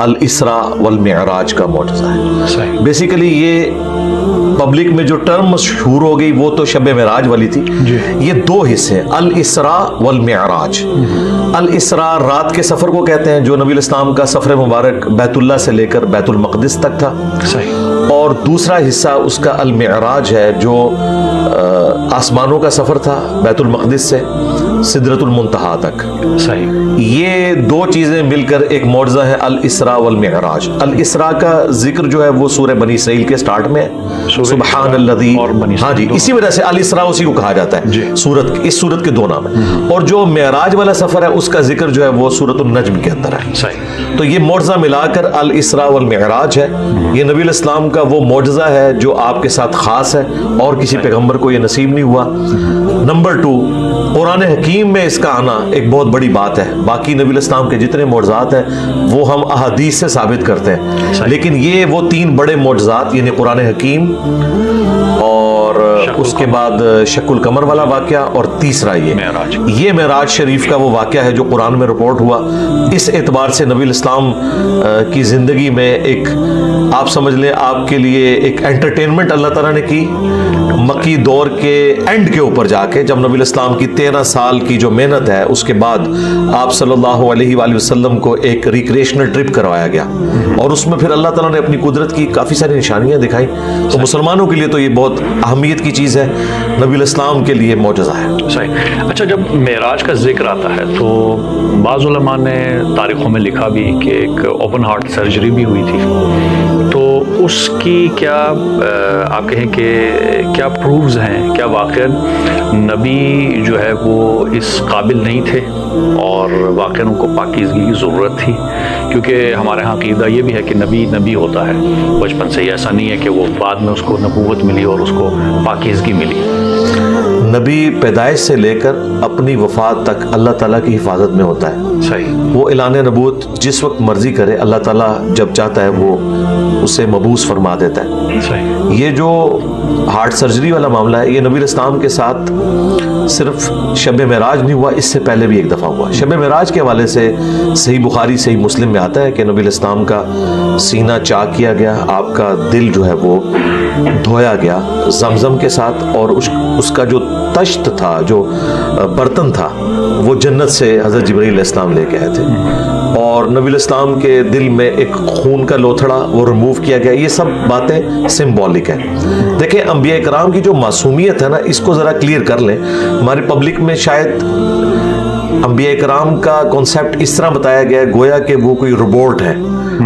الاسراء والمعراج کا معجزہ ہے. بیسیکلی یہ پبلک میں جو ٹرم مشہور ہو گئی وہ تو شب معراج والی تھی. یہ دو حصے ہیں الاسراء والمعراج. الاسراء رات کے سفر کو کہتے ہیں جو نبی الاسلام کا سفر مبارک بیت اللہ سے لے کر بیت المقدس تک تھا. اور دوسرا حصہ اس کا المعراج ہے جو آسمانوں کا سفر تھا بیت المقدس سے سدرۃ المنتہا تک. یہ دو چیزیں مل کر ایک معجزہ ہے الاسراء والمعراج. الاسراء کا ذکر جو ہے وہ سورہ بنی اسرائیل کے سٹارٹ میں ہے سبحان الذی. ہاں جی, اسی وجہ سے الاسراء اسی کو کہا جاتا ہے سورت, اس سورت کے دو نام ہیں. اور جو معراج والا سفر ہے اس کا ذکر جو ہے وہ سورۃ النجم کے اندر ہے. تو یہ معجزہ ملا کر الاسراء والمعراج ہے. یہ نبی الاسلام کا وہ معجزہ ہے جو آپ کے ساتھ خاص ہے اور کسی پیغمبر کو یہ نصیب نہیں ہوا. نمبر 2, قرآن حکیم میں اس کا آنا ایک بہت بڑی بات ہے. باقی نبی الاسلام کے جتنے معجزات ہیں وہ ہم احادیث سے ثابت کرتے ہیں, لیکن یہ وہ 3 بڑے معجزات یعنی قرآن حکیم اور اس کے بعد شق القمر والا واقعہ اور تیسرا یہ معراج شریف کا وہ واقعہ ہے جو قرآن میں رپورٹ ہوا. اس اعتبار سے نبی الاسلام کی زندگی میں ایک آپ سمجھ لیں آپ کے لیے ایک انٹرٹینمنٹ اللہ تعالیٰ نے کی. مکی دور کے اینڈ کے اوپر جا کے جب نبی الاسلام کی 13 سال کی جو محنت ہے اس کے بعد آپ صلی اللہ علیہ وآلہ وسلم کو ایک ریکریشنل ٹرپ کروایا گیا اور اس میں پھر اللہ تعالیٰ نے اپنی قدرت کی کافی ساری نشانیاں دکھائیں. تو مسلمانوں کے لیے تو یہ بہت اہمیت کی چیز ہے, نبی الاسلام کے لیے معجزہ ہے. صحیح. اچھا, جب معراج کا ذکر آتا ہے تو بعض علماء نے تاریخوں میں لکھا بھی کہ ایک اوپن ہارٹ سرجری بھی ہوئی تھی, تو اس کی کیا آپ کہیں کہ کیا پروفز ہیں, کیا واقعا نبی جو ہے وہ اس قابل نہیں تھے اور واقعا ان کو پاکیزگی کی ضرورت تھی؟ کیونکہ ہمارے ہاں عقیدہ یہ بھی ہے کہ نبی ہوتا ہے بچپن سے ہی, ایسا نہیں ہے کہ وہ بعد میں اس کو نبوت ملی اور اس کو پاکیزگی ملی. نبی پیدائش سے لے کر اپنی وفات تک اللہ تعالیٰ کی حفاظت میں ہوتا ہے. صحیح. وہ اعلان نبوت جس وقت مرضی کرے اللہ تعالیٰ جب چاہتا ہے وہ اسے مبعوث فرما دیتا ہے. صحیح. یہ جو ہارٹ سرجری والا معاملہ ہے یہ نبی الاسلام کے ساتھ صرف شب معراج نہیں ہوا, اس سے پہلے بھی ایک دفعہ ہوا. شب معراج کے حوالے سے صحیح بخاری صحیح مسلم میں آتا ہے کہ نبی الاسلام کا سینہ چاک کیا گیا, آپ کا دل جو ہے وہ دھویا گیا زمزم کے ساتھ, اور اس کا جو تشت تھا جو برتن تھا وہ جنت سے حضرت جبرائیل علیہ السلام لے کے آئے تھے, اور نبی الاسلام کے دل میں ایک خون کا لوتھڑا وہ ریموو کیا گیا. یہ سب باتیں سمبولک ہیں. دیکھیں انبیاء کرام کی جو معصومیت ہے نا اس کو ذرا کلیئر کر لیں. ہماری پبلک میں شاید انبیاء کرام کا کانسیپٹ اس طرح بتایا گیا ہے گویا کہ وہ کوئی روبوٹ ہے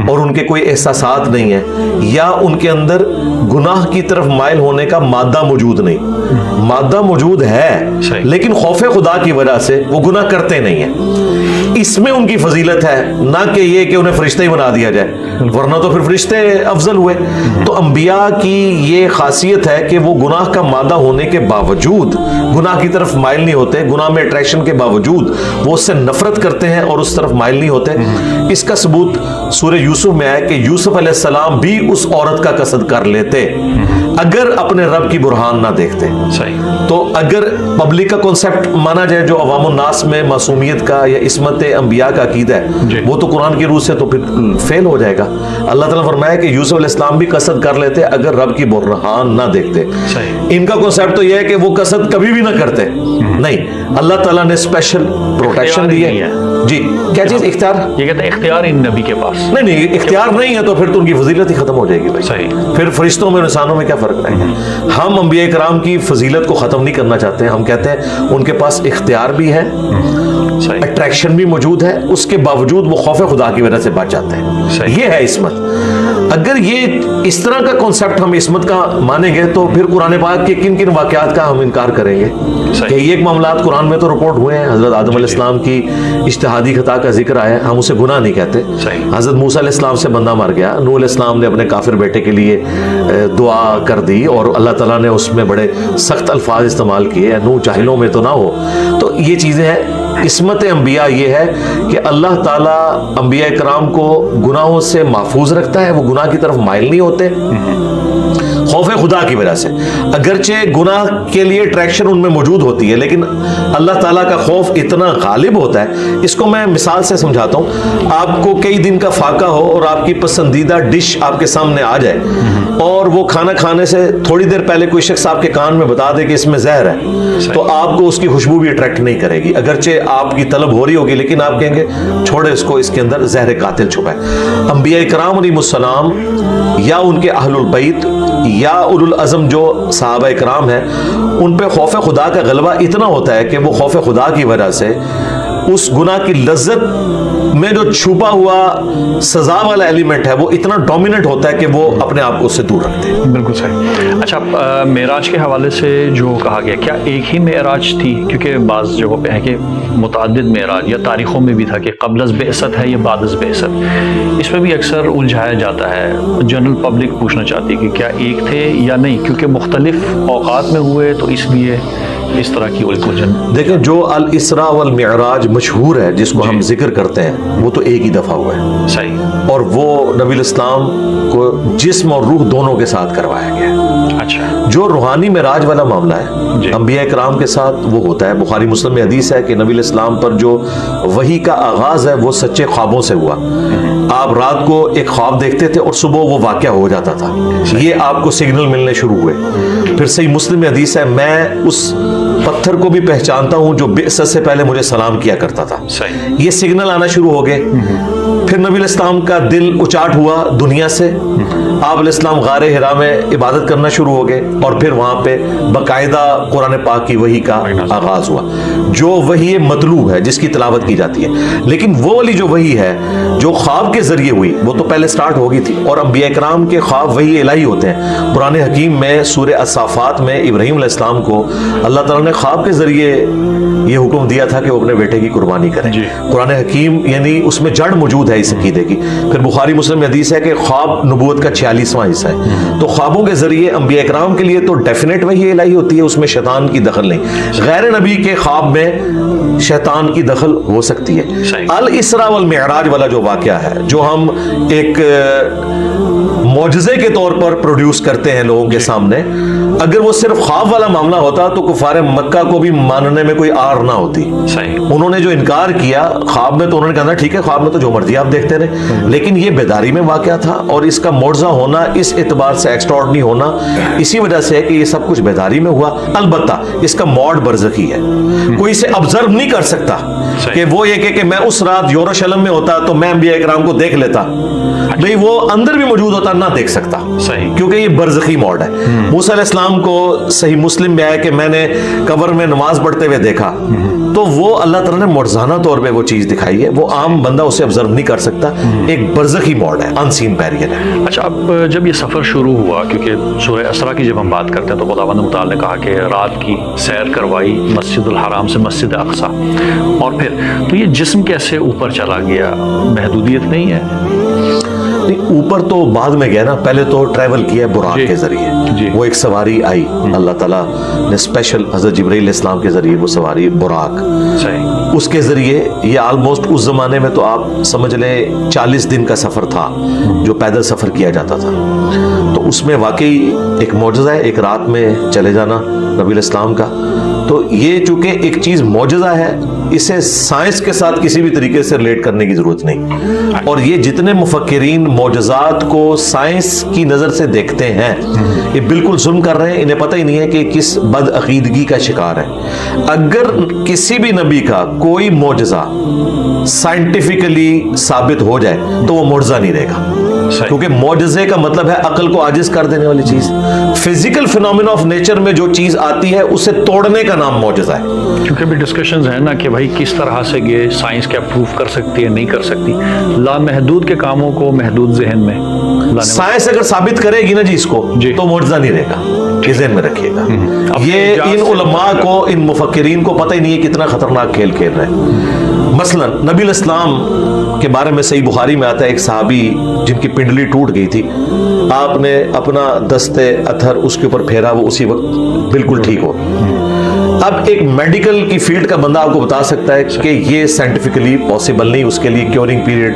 اور ان کے کوئی احساسات نہیں ہیں, یا ان کے اندر گناہ کی طرف مائل ہونے کا مادہ موجود نہیں. مادہ موجود ہے لیکن خوف خدا کی وجہ سے وہ گناہ کرتے نہیں ہیں. اس میں ان کی فضیلت ہے, نہ کہ یہ کہ انہیں فرشتہ ہی بنا دیا جائے, ورنہ تو پھر فرشتے افضل ہوئے. تو انبیاء کی یہ خاصیت ہے کہ وہ گناہ کا مادہ ہونے کے باوجود گناہ کی طرف مائل نہیں ہوتے, گناہ میں اٹریکشن کے باوجود وہ اس سے نفرت کرتے ہیں اور اس طرف مائل نہیں ہوتے. اس کا ثبوت سورہ یوسف میں ہے کہ یوسف علیہ السلام بھی اس عورت کا قصد کر لیتے اگر اپنے رب کی برہان نہ دیکھتے. تو اگر پبلک کا کانسیپٹ مانا جائے جو عوام الناس میں معصومیت کا یا عصمت انبیاء کا عقیدہ ہے وہ تو قرآن کی روح سے تو پھر فیل ہو جائے گا. اللہ تعالیٰ فرمایا کہ یوسف علیہ السلام بھی قصد کر لیتے اگر رب کی برہان نہ دیکھتے. ان کا کانسیپٹ تو یہ ہے کہ وہ قصد کبھی بھی نہ کرتے. نہیں, اللہ تعالیٰ نے اسپیشل پروٹیکشن دی ہے. جی کیا چیز اختیار؟ یہ کہتے ہیں اختیار ان نبی کے پاس نہیں, اختیار نہیں ہے تو پھر تو ان کی فضیلت ہی ختم ہو جائے گی بھائی. صحیح. پھر فرشتوں میں انسانوں میں کیا فرق رہے گا؟ ہم انبیاء کرام کی فضیلت کو ختم نہیں کرنا چاہتے ہیں. ہم کہتے ہیں ان کے پاس اختیار بھی ہے, اٹریکشن بھی موجود ہے, اس کے باوجود وہ خوف خدا کی وجہ سے بچ جاتے ہیں. یہ ہے عصمت. اگر یہ اس طرح کا کانسیپٹ ہم عصمت کا مانیں گے تو پھر قرآن پاک کے کن کن واقعات کا ہم انکار کریں گے کہ یہ ایک معاملات قرآن میں تو رپورٹ ہوئے ہیں. حضرت آدم علیہ السلام کی اجتہادی خطا کا ذکر آیا, ہم اسے گناہ نہیں کہتے. حضرت موسیٰ علیہ السلام سے بندہ مر گیا, نوح علیہ السلام نے اپنے کافر بیٹے کے لیے دعا کر دی اور اللہ تعالیٰ نے اس میں بڑے سخت الفاظ استعمال کیے, نوح جاہلوں میں تو نہ ہو. تو یہ چیزیں ہیں. عصمت انبیاء یہ ہے کہ اللہ تعالیٰ انبیاء کرام کو گناہوں سے محفوظ رکھتا ہے, وہ گناہ کی طرف مائل نہیں ہوتے, خوف خدا کی وجہ سے. اگرچہ گناہ کے لیے اٹریکشن ان میں موجود ہوتی ہے, لیکن اللہ تعالیٰ کا خوف اتنا غالب ہوتا ہے. اس کو میں مثال سے سمجھاتا ہوں. آپ کو کئی دن کا فاقہ ہو اور آپ کی پسندیدہ ڈش آپ کے سامنے آ جائے, اور وہ کھانا کھانے سے تھوڑی دیر پہلے کوئی شخص آپ کے کان میں بتا دے کہ اس میں زہر ہے, تو آپ کو اس کی خوشبو بھی اٹریکٹ نہیں کرے گی. اگرچہ آپ کی طلب ہو رہی ہوگی, لیکن آپ کہیں گے چھوڑے اس کو, اس کے اندر زہر قاتل چھپا ہے. انبیاء کرام علیہ السلام یا ان کے اہل البیت یا اولو العزم جو صحابہ کرام ہیں, ان پہ خوف خدا کا غلبہ اتنا ہوتا ہے کہ وہ خوف خدا کی وجہ سے اس گناہ کی لذت میں جو چھپا ہوا سزا والا ایلیمنٹ ہے وہ اتنا ڈومیننٹ ہوتا ہے کہ وہ اپنے آپ کو اس سے دور رکھتے ہیں. بالکل صحیح. اچھا, معراج کے حوالے سے جو کہا گیا, کیا ایک ہی معراج تھی؟ کیونکہ بعض جگہوں پہ ہے کہ متعدد معراج, یا تاریخوں میں بھی تھا کہ قبل از بعثت ہے یا بعد از بعثت. اس میں بھی اکثر الجھایا جاتا ہے. جنرل پبلک پوچھنا چاہتی ہے کہ کیا ایک تھے یا نہیں, کیونکہ مختلف اوقات میں ہوئے تو اس لیے اس طرح کی الجھن. دیکھیں, جو الاسراء والمعراج مشہور ہے جس کو ہم ذکر کرتے ہیں, وہ تو ایک ہی دفعہ ہوا ہے. صحیح. اور وہ نبی الاسلام کو جسم اور روح دونوں کے ساتھ کروایا گیا ہے. اچھا. جو روحانی معراج والا معاملہ ہے انبیاء کرام کے ساتھ وہ ہوتا ہے. بخاری مسلم میں حدیث ہے کہ نبی الاسلام پر جو وحی کا آغاز ہے وہ سچے خوابوں سے ہوا. آپ رات کو ایک خواب دیکھتے تھے اور صبح وہ واقعہ ہو جاتا تھا. یہ آپ کو سگنل ملنے شروع ہوئے. پھر صحیح مسلم میں حدیث ہے, میں اس پتھر کو بھی پہچانتا ہوں جو بعثت سے پہلے مجھے سلام کیا کرتا تھا. یہ سگنل آنا شروع ہو گئے. پھر نبی الاسلام کا دل اچاٹ ہوا دنیا سے. آپ علیہ السلام غار حرا میں عبادت کرنا شروع ہو گئے, اور پھر وہاں پہ باقاعدہ قرآن پاک کی وحی کا آغاز ہوا, جو وحی مطلوع ہے جس کی تلاوت کی جاتی ہے. لیکن وہ والی جو وحی ہے جو خواب کے ذریعے ہوئی, وہ تو پہلے سٹارٹ ہو گئی تھی. اور انبیاء کرام کے خواب وحی الہی ہوتے ہیں. قرآن حکیم میں سورہ الصافات میں ابراہیم علیہ السلام کو اللہ تعالیٰ نے خواب کے ذریعے یہ حکم دیا تھا کہ وہ اپنے بیٹے کی قربانی کریں. قرآن حکیم یعنی اس میں جڑ موجود ہے اس عقیدے کی. پھر بخاری مسلم میں حدیث ہے کہ خواب نبوت کا 46واں حصہ ہے. تو خوابوں کے ذریعے انبیاء کرام کے لیے تو ڈیفینیٹ وحی الہی ہوتی ہے, اس میں شیطان کی دخل نہیں. غیر نبی کے خواب میں شیطان کی دخل ہو سکتی ہے. الاسراء والمعراج والا جو واقعہ ہے, جو ہم ایک معجزے کے طور پر پروڈیوس کرتے ہیں لوگوں کے سامنے, اگر وہ صرف خواب والا معاملہ ہوتا تو کفار مکہ کو بھی ماننے میں کوئی آر نہ ہوتی. انہوں نے جو انکار کیا خواب میں, تو انہوں نے کہا ٹھیک ہے خواب میں تو جو مرضی آپ دیکھتے رہے, لیکن یہ بیداری میں واقعہ تھا. اور اس کا معجزہ ہونا اس اعتبار سے ایکسٹراڈنری ہونا اسی وجہ سے ہے کہ یہ سب کچھ بیداری میں ہوا. البتہ اس کا موڈ برزخی ہے. کوئی اسے آبزرو نہیں کر سکتا کہ وہ یہ کہ میں اس رات یروشلم میں ہوتا تو میں انبیاء کرام کو دیکھ لیتا. نہیں, وہ اندر بھی موجود ہوتا نہ دیکھ سکتا, کیونکہ یہ برزخی موڈ ہے. موسیٰ علیہ السلام کو صحیح مسلم میں آیا کہ میں نے قبر میں نماز پڑھتے ہوئے دیکھا, تو وہ اللہ تعالیٰ نے معجزانہ طور پہ وہ چیز دکھائی ہے. وہ عام بندہ اسے آبزرو نہیں کر سکتا. ایک برزخی موڈ ہے, انسین بیریئر ہے. اچھا, اب جب یہ سفر شروع ہوا, کیونکہ سورہ اسراء کی جب ہم بات کرتے ہیں تو خداوند متعال نے کہا کہ رات کی سیر کروائی مسجد الحرام سے مسجد اقصیٰ, اور پھر تو یہ جسم کیسے اوپر چلا گیا؟ محدودیت نہیں ہے؟ اوپر تو بعد میں گیا نا, پہلے تو ٹریول کیا براق کے ذریعے. وہ ایک سواری آئی, اللہ تعالیٰ نے اسپیشل حضرت جبرائیل علیہ السلام کے ذریعے وہ سواری براق, اس کے ذریعے یہ آلموسٹ اس زمانے میں تو آپ سمجھ لیں 40 دن کا سفر تھا جو پیدل سفر کیا جاتا تھا. تو اس میں واقعی ایک معجزہ ہے ایک رات میں چلے جانا نبی علیہ السلام کا. تو یہ چونکہ ایک چیز معجزہ ہے, اسے سائنس کے ساتھ کسی بھی طریقے سے ریلیٹ کرنے کی ضرورت نہیں. اور یہ جتنے مفکرین معجزات کو سائنس کی نظر سے دیکھتے ہیں یہ بالکل ظلم کر رہے ہیں. انہیں پتہ ہی نہیں ہے کہ کس بد عقیدگی کا شکار ہے. اگر کسی بھی نبی کا کوئی معجزہ سائنٹیفکلی ثابت ہو جائے تو وہ معجزہ نہیں رہے گا, کیونکہ معجزے کا مطلب ہے عقل کو عاجز کر دینے والی چیز. فزیکل فینومینا آف نیچر میں جو چیز آتی ہے اسے توڑنے کا نام معجزہ ہے. کیونکہ بھی ڈسکشنز ہیں نا کہ بھائی کس طرح سے یہ سائنس کیا پروف کر سکتی ہے نہیں کر سکتی. لامحدود کے کاموں کو محدود ذہن میں سائنس اگر ثابت کرے گی نا جی اس کو, تو معجزہ نہیں رہے گا. یہ ذہن میں رکھیے گا. یہ ان علماء کو, ان مفکرین کو پتہ ہی نہیں ہے کتنا خطرناک کھیل کھیل رہے ہیں. مثلا نبی علیہ السلام کے بارے میں صحیح بخاری میں آتا ہے ایک صحابی جن کی پنڈلی ٹوٹ گئی تھی, آپ نے اپنا دستے اتھر اس کے اوپر پھیرا, وہ اسی وقت بالکل ٹھیک ہو. اب ایک میڈیکل کی فیلڈ کا بندہ آپ کو بتا سکتا ہے کہ یہ سائنٹیفکلی پاسبل نہیں, اس کے لیے کیورنگ پیریڈ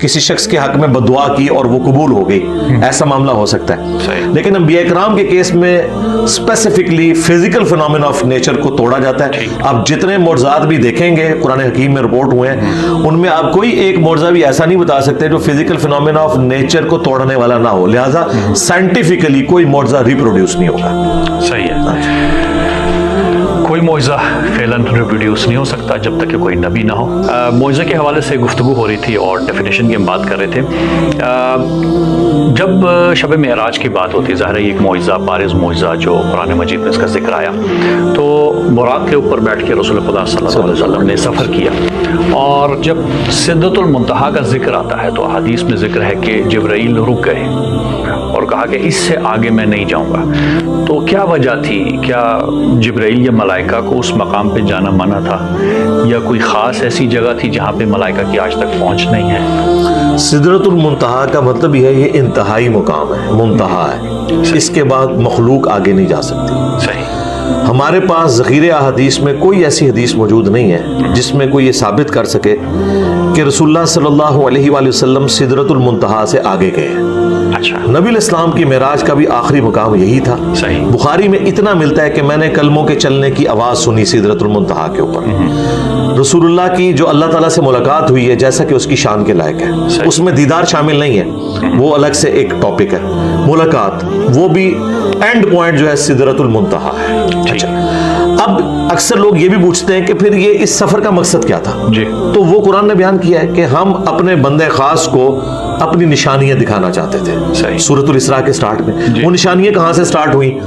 کسی شخص کے حق میں بددعا کی اور وہ قبول ہو گئی, ایسا معاملہ ہو سکتا ہے. لیکن انبیاء کرام کے کیس میں specifically physical phenomena of nature کو توڑا جاتا ہے. آپ جتنے معجزات بھی دیکھیں گے قرآن حکیم میں رپورٹ ہوئے ہیں, ان میں آپ کوئی ایک معجزہ بھی ایسا نہیں بتا سکتے جو فزیکل فینومینا آف نیچر کو توڑنے والا نہ ہو. لہٰذا سائنٹیفکلی کوئی معجزہ ریپروڈیوس نہیں ہوگا. صحیح ہے, کوئی معجزہ فعلاً ریپروڈیوس نہیں ہو سکتا جب تک کہ کوئی نبی نہ ہو. معجزے کے حوالے سے گفتگو ہو رہی تھی اور ڈیفینیشن کی ہم بات کر رہے تھے. جب شب معراج کی بات ہوتی ہے, ظاہر ہے ایک معجزہ, بارز معجزہ جو قرآن مجید میں اس کا ذکر آیا, تو براق کے اوپر بیٹھ کے رسول خدا صلی اللہ علیہ وسلم نے سفر کیا, اور جب سدرۃ المنتہا کا ذکر آتا ہے تو حدیث میں ذکر ہے کہ جبرائیل رک گئے اور کہا کہ اس سے آگے میں نہیں جاؤں گا. تو کیا وجہ تھی؟ کیا جبرائیل یا ملائکہ کو اس مقام پہ جانا منع تھا, یا کوئی خاص ایسی جگہ تھی جہاں پہ ملائکہ کی آج تک پہنچ نہیں ہے؟ سدرۃ المنتہا کا مطلب یہ ہے, یہ انتہائی مقام ہے, منتہا ہے, اس کے بعد مخلوق آگے نہیں جا سکتی. صحیح. ہمارے پاس ذخیرہ احادیث میں کوئی ایسی حدیث موجود نہیں ہے جس میں کوئی یہ ثابت کر سکے کہ رسول اللہ صلی اللہ علیہ وآلہ وسلم سدرۃ المنتہا سے آگے گئے ہیں. اچھا. نبی الاسلام کی معراج کا بھی آخری مقام یہی تھا. صحیح. بخاری میں اتنا ملتا ہے کہ میں نے کلموں کے چلنے کی آواز سنی سدرۃ المنتہا کے اوپر. رسول اللہ کی جو اللہ تعالیٰ سے ملاقات ہوئی ہے جیسا کہ اس کی شان کے لائق ہے, اس میں دیدار شامل نہیں ہے, وہ الگ سے ایک ٹاپک ہے. ملاقات وہ بھی اینڈ پوائنٹ جو ہے سدرۃ المنتہا ہے. اچھا, اب اکثر لوگ یہ بھی پوچھتے ہیں کہ پھر یہ اس سفر کا مقصد کیا تھا؟ جی. تو وہ قرآن نے بیان کیا ہے کہ ہم اپنے بندے خاص کو اپنی نشانیاں دکھانا چاہتے تھے. صحیح. سورۃ الاسراء کے سٹارٹ میں جی. وہ نشانیاں کہاں سے سٹارٹ ہوئیں؟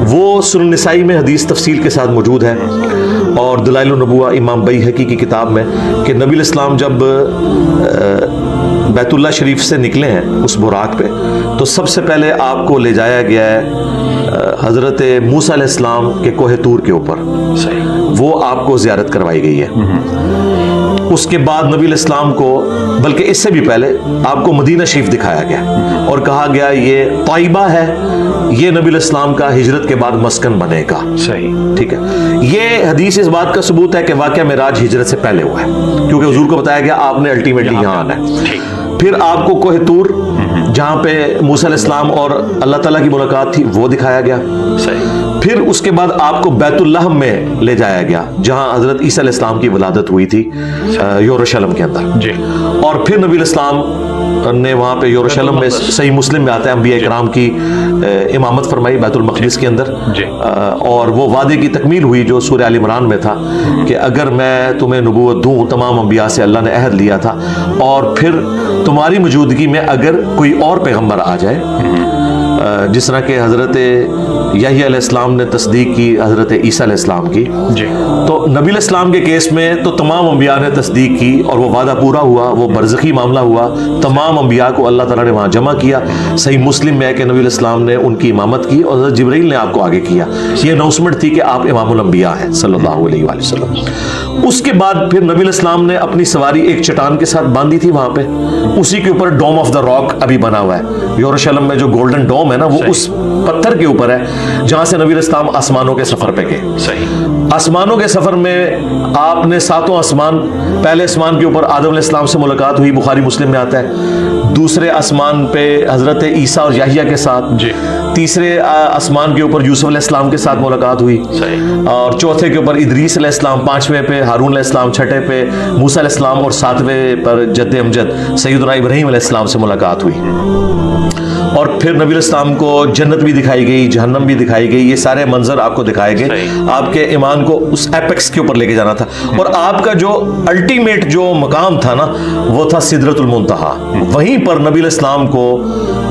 وہ سنن نسائی میں حدیث تفصیل کے ساتھ موجود ہے, اور دلائل النبوہ امام بیہقی کی کتاب میں, کہ نبی الاسلام جب بیت اللہ شریف سے نکلے ہیں اس براق پہ, تو سب سے پہلے آپ کو لے جایا گیا ہے حضرت موسیٰ علیہ السلام کے کوہ طور کے اوپر. صحیح. وہ آپ کو زیارت کروائی گئی ہے. اس کے بعد نبی الاسلام کو, بلکہ اس سے بھی پہلے, آپ کو مدینہ شریف دکھایا گیا اور کہا گیا یہ طیبہ ہے, یہ نبی الاسلام کا ہجرت کے بعد مسکن بنے گا. صحیح. ٹھیک ہے. یہ حدیث اس بات کا ثبوت ہے کہ واقعہ معراج ہجرت سے پہلے ہوا ہے, کیونکہ حضور کو بتایا گیا آپ نے الٹیمیٹلی یہاں آنا ہے. پھر آپ کو کوہ طور جہاں پہ موسیٰ علیہ السلام اور اللہ تعالیٰ کی ملاقات تھی وہ دکھایا گیا. صحیح. پھر اس کے بعد آپ کو بیت اللحم میں لے جایا گیا جہاں حضرت عیسیٰ علیہ السلام کی ولادت ہوئی تھی یروشلم کے اندر. جی. اور پھر نبی الاسلام نے وہاں پہ یروشلم میں, صحیح مسلم میں آتا ہے, انبیاء کرام کی امامت فرمائی بیت المقدس کے اندر. اور وہ وعدے کی تکمیل ہوئی جو سورہ آل عمران میں تھا کہ اگر میں تمہیں نبوت دوں, تمام انبیاء سے اللہ نے عہد لیا تھا, اور پھر تمہاری موجودگی میں اگر کوئی اور پیغمبر آ جائے, جس طرح کہ حضرت یحییٰ علیہ السلام نے تصدیق کی حضرت عیسیٰ علیہ السلام کی, جی. تو نبی علیہ السلام کے کیس میں تو تمام انبیاء نے تصدیق کی اور وہ وعدہ پورا ہوا, وہ برزخی معاملہ ہوا, تمام انبیاء کو اللہ تعالیٰ نے وہاں جمع کیا. صحیح مسلم میں ہے کہ نبی علیہ السلام نے ان کی امامت کی اور حضرت جبرائیل نے آپ کو آگے کیا. یہ اناؤنسمنٹ تھی کہ آپ امام الانبیاء ہیں صلی اللہ علیہ وآلہ وسلم. اس کے بعد پھر نبی علیہ السلام نے اپنی سواری ایک چٹان کے ساتھ باندھی تھی وہاں پہ, اسی کے اوپر ڈوم آف دا راک ابھی بنا ہوا ہے. یروشلم میں جو گولڈن ڈوم ہے نا, وہ اس پتھر کے اوپر ہے جہاں سے نبی علیہ السلام آسمانوں کے سفر پہ گئے. صحیح. آسمانوں کے سفر میں آپ نے 7 آسمان, پہلے آسمان کے اوپر آدم علیہ السلام سے ملاقات ہوئی, بخاری مسلم میں آتا ہے. دوسرے آسمان پہ حضرت عیسیٰ اور یحییٰ کے ساتھ. جی. تیسرے آسمان کے اوپر یوسف علیہ السلام کے ساتھ ملاقات ہوئی. صحیح. اور چوتھے کے اوپر ادریس علیہ السلام, 5ویں پہ ہارون علیہ السلام, 6ٹھے پہ موسیٰ علیہ السلام, اور 7ویں پر جد امجد سیدنا ابراہیم علیہ السلام سے ملاقات ہوئی. اور پھر نبی علیہ السلام کو جنت بھی دکھائی گئی, جہنم بھی دکھائی گئی. یہ سارے منظر آپ کو دکھائے گئے. آپ کے ایمان کو اس ایپیکس کے اوپر لے کے جانا تھا, اور آپ کا جو الٹیمیٹ جو مقام تھا نا, وہ تھا سدرۃ المنتہا. وہیں پر نبی علیہ السلام کو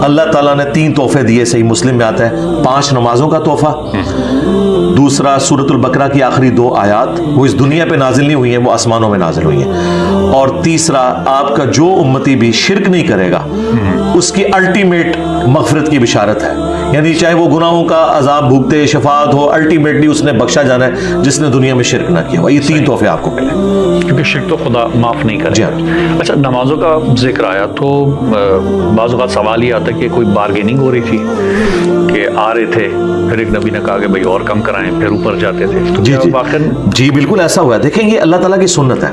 اللہ تعالیٰ نے 3 تحفے دیے. صحیح مسلم میں آتا ہے 5 نمازوں کا تحفہ, دوسرا سورۃ البقرہ کی آخری 2 آیات, وہ اس دنیا پہ نازل نہیں ہوئی ہیں, وہ آسمانوں میں نازل ہوئی ہیں, اور تیسرا آپ کا جو امتی بھی شرک نہیں کرے گا اس کی الٹیمیٹ مغفرت کی بشارت ہے. یعنی چاہے وہ گناہوں کا عذاب بھوگتے, شفاعت ہو, الٹیمیٹلی اس نے بخشا جانا ہے جس نے دنیا میں شرک نہ کیا ہوا. یہ 3 تحفے آپ کو ملے, کیونکہ شرک تو خدا معاف نہیں کرے. اچھا, نمازوں کا ذکر آیا تو بعض اوقات سوال یہ آتا ہے کہ کوئی بارگیننگ ہو رہی تھی کہ آ رہے تھے, پھر ایک نبی نے کہا کہ بھائی اور کم کرائیں, پھر اوپر جاتے تھے. جی بالکل ایسا ہوا ہے. دیکھیں یہ اللہ تعالیٰ کی سنت ہے.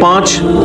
5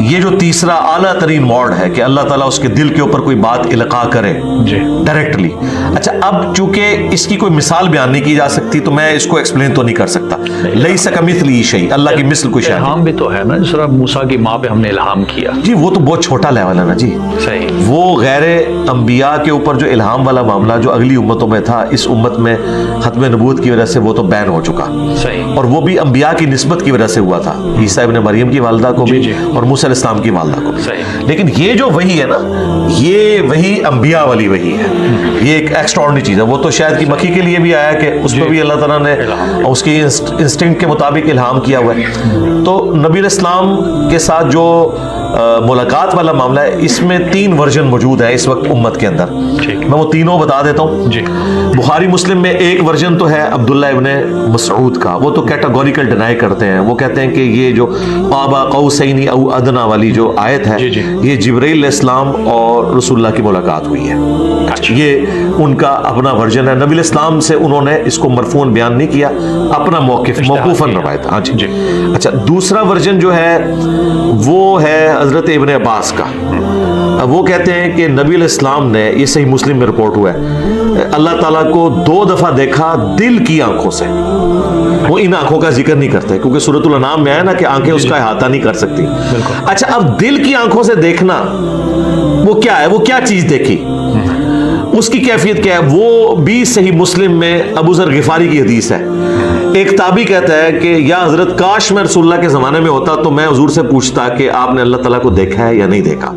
یہ جو تیسرا اعلیٰ ترین موڈ ہے کہ اللہ تعالیٰ اس کے دل کے اوپر کوئی بات القاء کرے جی ڈائریکٹلی. اچھا اب چونکہ اس کی کوئی مثال بیان نہیں کی جا سکتی تو میں اس کو ایکسپلین تو نہیں کر سکتا. لیس کمثلہ شیء, اللہ کی مثل کوئی شے نہیں. الہام بھی تو ہے نا, جس طرح موسیٰ کی ماں پہ ہم نے الہام کیا. جی وہ تو بہت چھوٹا لیول ہے نا جی. صحیح. وہ غیر انبیاء کے اوپر جو الہام والا معاملہ جو اگلی امتوں میں تھا, اس امت میں ختم نبوت کی وجہ سے وہ تو بین ہو چکا. صحیح. اور وہ بھی انبیاء کی نسبت کی وجہ سے ہوا تھا, عیسیٰ ابن مریم کی والدہ کو بھی جی. اور موسیٰ علیہ السلام کی والدہ کو. صحیح. لیکن یہ جو وحی ہے نا, یہ وحی انبیاء والی وحی ہے. یہ ایک ایکسٹراڈنری چیز ہے. وہ تو شاید کی مکھی کے لیے بھی آیا کہ اس پہ بھی اللہ تعالیٰ نے اس کی انسٹنکٹ کے مطابق الہام کیا ہوا ہے. تو نبی علیہ السلام کے ساتھ جو ملاقات والا معاملہ ہے, اس میں 3 ورژن موجود ہے اس وقت امت کے اندر. میں وہ تینوں بتا دیتا ہوں. جی. بخاری مسلم میں ایک ورژن تو ہے عبداللہ ابن مسعود کا, وہ تو کیٹاگوریکل ڈینائی کرتے ہیں. وہ کہتے ہیں کہ یہ جو قاب قوسین او ادنا والی جو آیت ہے, یہ جبرائیل علیہ السلام اور رسول اللہ کی ملاقات ہوئی ہے. یہ ان کا اپنا ورژن ہے. نبی علیہ السلام سے انہوں نے اس کو مرفوعاً بیان نہیں کیا, اپنا موقف موقوفاً روایت. ہاں جی. اچھا دوسرا ورژن جو ہے وہ ہے حضرت ابن عباس کا. وہ کہتے ہیں کہ نبی علیہ السلام نے, یہ صحیح مسلم میں رپورٹ ہوا ہے, اللہ تعالیٰ کو 2 دفعہ دیکھا دل کی آنکھوں سے. وہ ان آنکھوں کا ذکر نہیں کرتے کیونکہ سورۃ الانعام میں آیا نا کہ آنکھیں اس کا احاطہ نہیں کر سکتی. اچھا اب دل کی آنکھوں سے دیکھنا وہ کیا ہے, وہ کیا چیز دیکھی, اس کی کیفیت کیا ہے؟ وہ بھی صحیح مسلم میں ابو ذر غفاری کی حدیث ہے. ایک تابعی کہتا ہے کہ یا حضرت کاش میں رسول اللہ کے زمانے میں ہوتا تو میں حضور سے پوچھتا کہ آپ نے اللہ تعالیٰ کو دیکھا ہے یا نہیں دیکھا.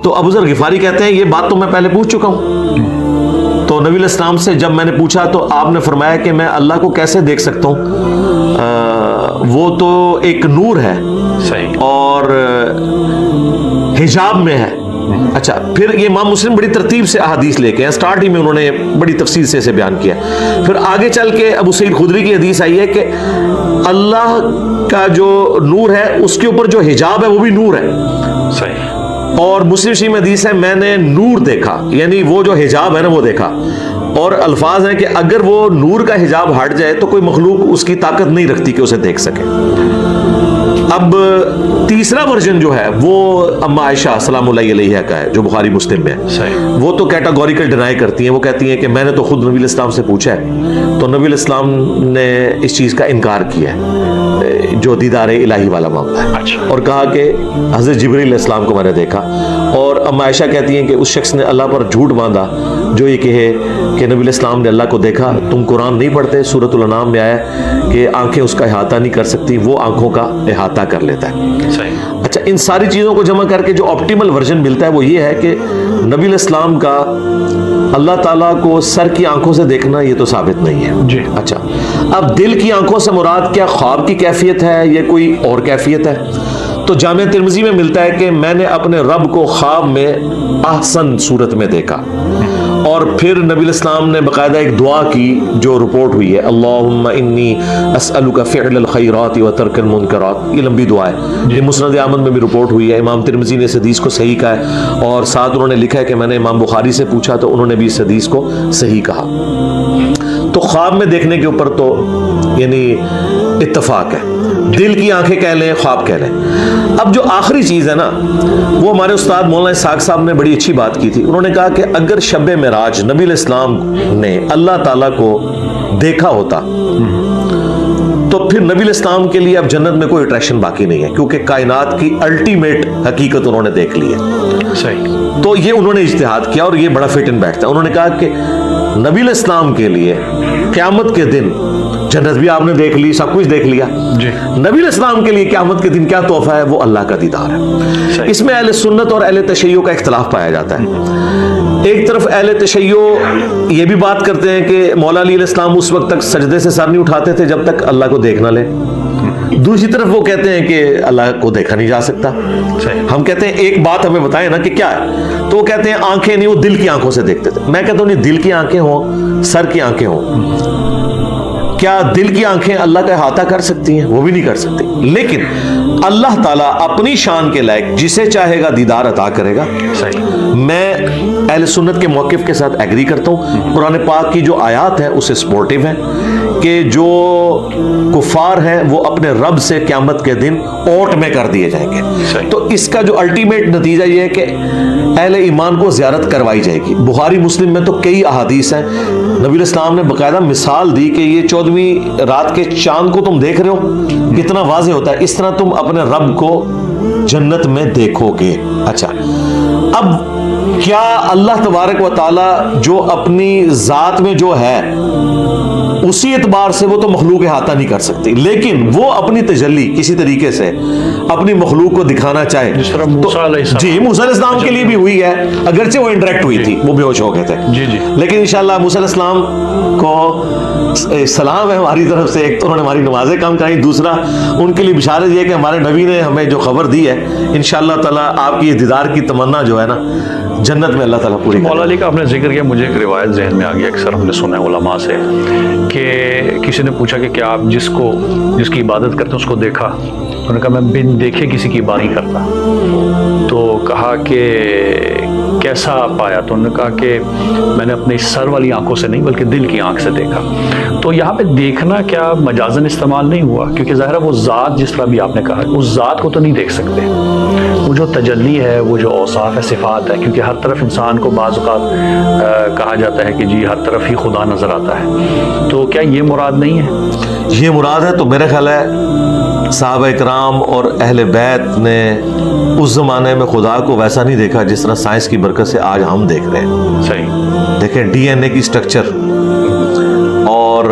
تو ابو ذر غفاری کہتے ہیں یہ بات تو میں پہلے پوچھ چکا ہوں. تو نبی علیہ السلام سے جب میں نے پوچھا تو آپ نے فرمایا کہ میں اللہ کو کیسے دیکھ سکتا ہوں, وہ تو ایک نور ہے اور حجاب میں ہے. اچھا پھر یہ امام مسلم بڑی ترتیب سے احادیث لے کے ہیں, سٹارٹ ہی میں انہوں نے بڑی تفصیل سے اسے بیان کیا. پھر آگے چل کے ابو سعید خدری کی حدیث آئی ہے کہ اللہ کا جو نور ہے اس کے اوپر جو حجاب ہے وہ بھی نور ہے. صحیح. اور مسلم شریف میں حدیث ہے میں نے نور دیکھا, یعنی وہ جو حجاب ہے نا وہ دیکھا. اور الفاظ ہیں کہ اگر وہ نور کا حجاب ہٹ جائے تو کوئی مخلوق اس کی طاقت نہیں رکھتی کہ اسے دیکھ سکے. اب تیسرا ورژن جو ہے وہ اما عائشہ سلام اللہ علیہ کا ہے جو بخاری مسلم میں ہے. وہ تو کیٹاگوریکل ڈینائی کرتی ہیں. وہ کہتی ہیں کہ میں نے تو خود نبی علیہ السلام سے پوچھا ہے تو نبی علیہ السلام نے اس چیز کا انکار کیا ہے جو دیدار الہی والا معاملہ ہے, اور کہا کہ حضرت جبرائیل علیہ السلام کو میں نے دیکھا. اور اما عائشہ کہتی ہیں کہ اس شخص نے اللہ پر جھوٹ باندھا جو یہ کہے کہ نبی علیہ السلام نے اللہ کو دیکھا. تم قرآن نہیں پڑھتے, سورۃ الانعام میں آیا کہ آنکھیں اس کا احاطہ نہیں کر سکتی, وہ آنکھوں کا احاطہ کر لیتا ہے. اچھا ان ساری چیزوں کو جمع کر کے جو آپٹیمل ورژن ملتا ہے وہ یہ ہے کہ نبی علیہ السلام کا اللہ تعالیٰ کو سر کی آنکھوں سے دیکھنا یہ تو ثابت نہیں ہے. جی. اچھا اب دل کی آنکھوں سے مراد کیا خواب کی کیفیت ہے یا کوئی اور کیفیت ہے؟ تو جامع ترمذی میں ملتا ہے کہ میں نے اپنے رب کو خواب میں احسن صورت میں دیکھا. اور پھر نبی علیہ السلام نے باقاعدہ ایک دعا کی جو رپورٹ ہوئی ہے, اللہم انی اسألک فعل الخیرات و ترک المنکرات. یہ لمبی دعا ہے, یہ مسند احمد میں بھی رپورٹ ہوئی ہے. امام ترمذی نے اس حدیث کو صحیح کہا ہے اور ساتھ انہوں نے لکھا ہے کہ میں نے امام بخاری سے پوچھا تو انہوں نے بھی اس حدیث کو صحیح کہا. تو خواب میں دیکھنے کے اوپر تو یعنی اتفاق ہے, دل کی آنکھیں کہہ لیں خواب کہہ لیں. اب جو آخری چیز ہے نا وہ ہمارے استاد مولانا اسحاق صاحب نے بڑی اچھی بات کی تھی. انہوں نے کہا کہ اگر شب معراج نبی علیہ السلام نے اللہ تعالیٰ کو دیکھا ہوتا تو پھر نبی علیہ السلام کے لیے اب جنت میں کوئی اٹریکشن باقی نہیں ہے کیونکہ کائنات کی الٹیمیٹ حقیقت انہوں نے دیکھ لی ہے. صحیح. تو یہ انہوں نے اجتہاد کیا اور یہ بڑا فٹ ان بیٹھتا ہے. انہوں نے کہا کہ نبی علیہ السلام کے لیے قیامت کے دن جنت بھی آپ نے دیکھ لی, سب کچھ دیکھ لیا. جی. نبی علیہ السلام کے لیے قیامت کے دن کیا تحفہ ہے؟ وہ اللہ کا دیدار ہے. اس میں اہل سنت اور اہل تشیع کا اختلاف پایا جاتا ہے. ایک طرف اہل تشیع یہ بھی بات کرتے ہیں کہ مولا علی علیہ السلام اس وقت تک سجدے سے سر نہیں اٹھاتے تھے جب تک اللہ کو دیکھ نہ لے. دوسری طرف وہ کہتے ہیں کہ اللہ کو دیکھا نہیں جا سکتا. ہم کہتے ہیں ایک بات ہمیں بتائیں نا کہ کیا ہے, تو وہ کہتے ہیں آنکھیں نہیں, وہ دل کی آنکھوں سے دیکھتے تھے. میں کہتا ہوں نہیں, دل کی آنکھیں ہوں, سر کی آنکھیں ہوں, کیا دل کی آنکھیں اللہ کا احاطہ کر سکتی ہیں؟ وہ بھی نہیں کر سکتی. لیکن اللہ تعالیٰ اپنی شان کے لائق جسے چاہے گا دیدار عطا کرے گا. صحیح. میں اہل سنت کے موقف کے ساتھ ایگری کرتا ہوں. قرآن پاک کی جو آیات ہیں اسے سپورٹیو ہیں کہ جو کفار ہیں وہ اپنے رب سے قیامت کے دن اوٹ میں کر دیے جائیں گے. تو اس کا جو الٹیمیٹ نتیجہ یہ ہے کہ اہل ایمان کو زیارت کروائی جائے گی. بخاری مسلم میں تو کئی احادیث ہیں. نبی الاسلام نے باقاعدہ مثال دی کہ یہ 14ویں رات کے چاند کو تم دیکھ رہے ہو کتنا واضح ہوتا ہے, اس طرح تم اپنے رب کو جنت میں دیکھو گے. اچھا, اب کیا اللہ تبارک و تعالی جو اپنی ذات میں جو ہے اسی اعتبار سے وہ تو مخلوق احاطہ نہیں کر سکتی, لیکن وہ اپنی تجلی کسی طریقے سے اپنی مخلوق کو دکھانا چاہے, جس طرح موسیٰ علیہ السلام, جی موسیٰ علیہ السلام کے لیے بھی ہوئی ہے, اگرچہ وہ انڈائریکٹ ہوئی تھی, وہ بے ہوش ہو گئے تھے, جی جی, لیکن انشاءاللہ موسیٰ علیہ السلام کو سلام ہے ہماری طرف سے. ایک تو انہوں نے ہماری نمازیں کام کرائیں, دوسرا ان کے لیے بشارت یہ کہ ہمارے نبی نے ہمیں جو خبر دی ہے انشاءاللہ تعالیٰ آپ کی یہ دیدار کی تمنا جو ہے نا جنت میں اللہ تعالیٰ پوری. مولا علی کا آپ نے ذکر کیا, مجھے ایک روایت ذہن میں آ گئی, اکثر ہم نے سنا ہے علماء سے کہ کسی نے پوچھا کہ کیا آپ جس کی عبادت کرتے ہیں اس کو دیکھا؟ انہوں نے کہا میں بن دیکھے کسی کی عبادت نہیں کرتا. تو کہا کہ کیسا پایا؟ تو انہوں نے کہا کہ میں نے اپنی سر والی آنکھوں سے نہیں بلکہ دل کی آنکھ سے دیکھا. تو یہاں پہ دیکھنا کیا مجازن استعمال نہیں ہوا؟ کیونکہ ظاہر ہے وہ ذات جس طرح بھی آپ نے کہا اس ذات کو تو نہیں دیکھ سکتے, وہ جو تجلی ہے, وہ جو اوصاف ہے, صفات ہے, کیونکہ ہر طرف انسان کو بعض اوقات کہا جاتا ہے کہ جی ہر طرف ہی خدا نظر آتا ہے, تو کیا یہ مراد نہیں ہے؟ یہ مراد ہے. تو میرا خیال ہے صحابہ اکرام اور اہل بیت نے اس زمانے میں خدا کو ویسا نہیں دیکھا جس طرح سائنس کی برکت سے آج ہم دیکھ رہے ہیں. صحیح. دیکھیں ڈی این اے کی سٹرکچر اور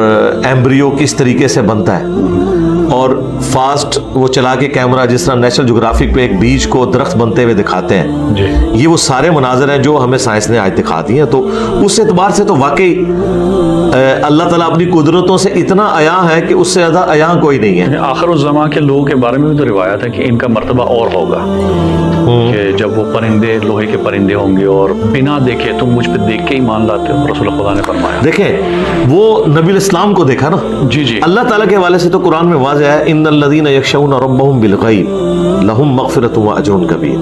ایمبریو کس طریقے سے بنتا ہے, اور فاسٹ وہ چلا کے کیمرہ جس طرح نیشنل جغرافک پہ ایک بیج کو درخت بنتے ہوئے دکھاتے ہیں, جی, یہ وہ سارے مناظر ہیں جو ہمیں سائنس نے آج دکھا دی ہیں. تو اس اعتبار سے تو واقعی اللہ تعالیٰ اپنی قدرتوں سے اتنا عیاں ہے کہ اس سے زیادہ عیاں کوئی نہیں ہے. آخر الزماں کے لوگوں کے بارے میں بھی تو روایت ہے کہ ان کا مرتبہ اور ہوگا, کہ جب وہ پرندے لوہے کے پرندے ہوں گے اور بنا دیکھے تم مجھ پہ دیکھ کے ایمان لاتے ہو, رسول خدا نے فرمایا. دیکھیں وہ نبی الاسلام کو دیکھا نا, جی جی, اللہ تعالیٰ کے حوالے سے تو قرآن میں واضح ہے ان الذین یخشون ربهم بالغیب لہم مغفرۃ و اجر کبیر,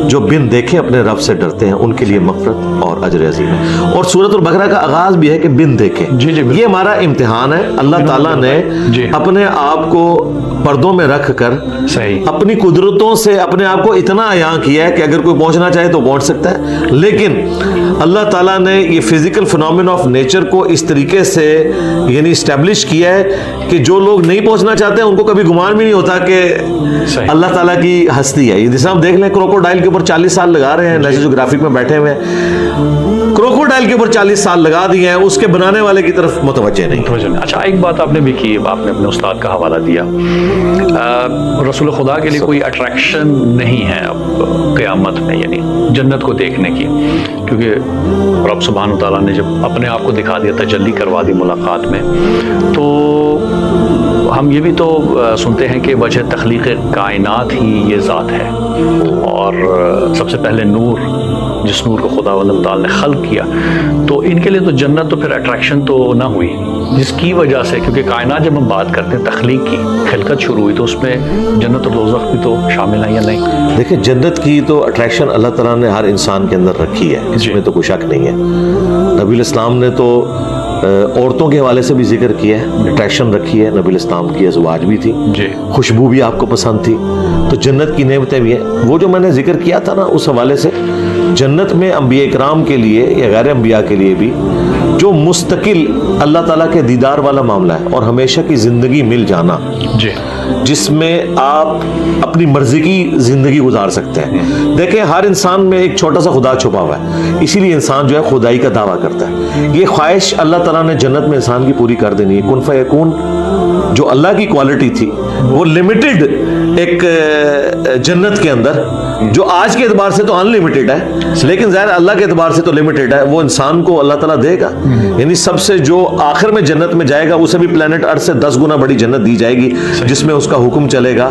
جو بن دیکھے اپنے رب سے ڈرتے ہیں ان کے لیے مغفرت اور اجر عظیم ہے. اور سورۃ البقرہ کا آغاز بھی ہے کہ بن دیکھے. جی جی, یہ ہمارا امتحان ہے. اللہ تعالیٰ نے اپنے آپ کو پردوں میں رکھ کر صحیح اپنی قدرتوں سے اپنے آپ کو اتنا عیاں کیا ہے کہ اگر کوئی پہنچنا چاہے تو پہنچ سکتا ہے, لیکن اللہ تعالیٰ نے یہ فزیکل فنومین آف نیچر کو اس طریقے سے یعنی اسٹیبلش کیا ہے کہ جو لوگ نہیں پہنچنا چاہتے ہیں ان کو کبھی گمان بھی نہیں ہوتا کہ اللہ تعالیٰ کی ہستی ہے. یہ جیسے ہم دیکھ لیں کروکوڈائل کے اوپر 40 سال لگا رہے ہیں, نیشنل جغرافک میں بیٹھے ہوئے ہیں, کروکوڈائل کے اوپر 40 سال لگا دیے ہیں, اس کے بنانے والے کی طرف متوجہ نہیں. اچھا, ایک بات آپ نے بھی کی, آپ نے اپنے استاد کا حوالہ دیا, رسول خدا کے لیے کوئی اٹریکشن نہیں ہے اب قیامت میں, یعنی جنت کو دیکھنے کی, کیونکہ رب سبحانہ تعالیٰ نے جب اپنے آپ کو دکھا دیا, تجلی کروا دی ملاقات میں, تو ہم یہ بھی تو سنتے ہیں کہ وجہ تخلیق کائنات ہی یہ ذات ہے, اور سب سے پہلے نور, جس نور کو خداوند تعالیٰ نے خلق کیا, تو ان کے لیے تو جنت تو پھر اٹریکشن تو نہ ہوئی, جس کی وجہ سے, کیونکہ کائنات جب ہم بات کرتے ہیں تخلیق کی, خلقت شروع ہوئی, تو اس میں جنت اور دوزخ بھی تو شامل ہے یا نہیں؟ دیکھیں جنت کی تو اٹریکشن اللہ تعالیٰ نے ہر انسان کے اندر رکھی ہے, اس میں تو کوئی شک نہیں ہے. نبی الاسلام نے تو عورتوں کے حوالے سے بھی ذکر کیا ہے, اٹریکشن رکھی ہے. نبی الاسلام کی ازواج بھی تھی, جی, خوشبو بھی آپ کو پسند تھی, تو جنت کی نعمتیں بھی ہیں. وہ جو میں نے ذکر کیا تھا نا, اس حوالے سے جنت میں انبیاء کرام کے لیے یا غیر انبیاء کے لیے بھی جو مستقل اللہ تعالیٰ کے دیدار والا معاملہ ہے, اور ہمیشہ کی زندگی مل جانا, جی, جس میں آپ اپنی مرضی کی زندگی گزار سکتے ہیں. دیکھیں ہر انسان میں ایک چھوٹا سا خدا چھپا ہوا ہے, اسی لیے انسان جو ہے خدائی کا دعویٰ کرتا ہے. یہ خواہش اللہ تعالیٰ نے جنت میں انسان کی پوری کر دینی ہے. کن فیکون جو اللہ کی کوالٹی تھی وہ لمیٹڈ ایک جنت کے اندر جو آج کے اعتبار سے تو ان لمیٹڈ ہے، لیکن ظاہر اللہ کے اعتبار سے تو لمیٹڈ ہے. وہ انسان کو اللہ تعالیٰ دے گا. یعنی سب سے جو آخر میں جنت میں جائے گا اسے بھی پلانٹ ارتھ سے 10 گنا بڑی جنت دی جائے گی جس میں اس کا حکم چلے گا،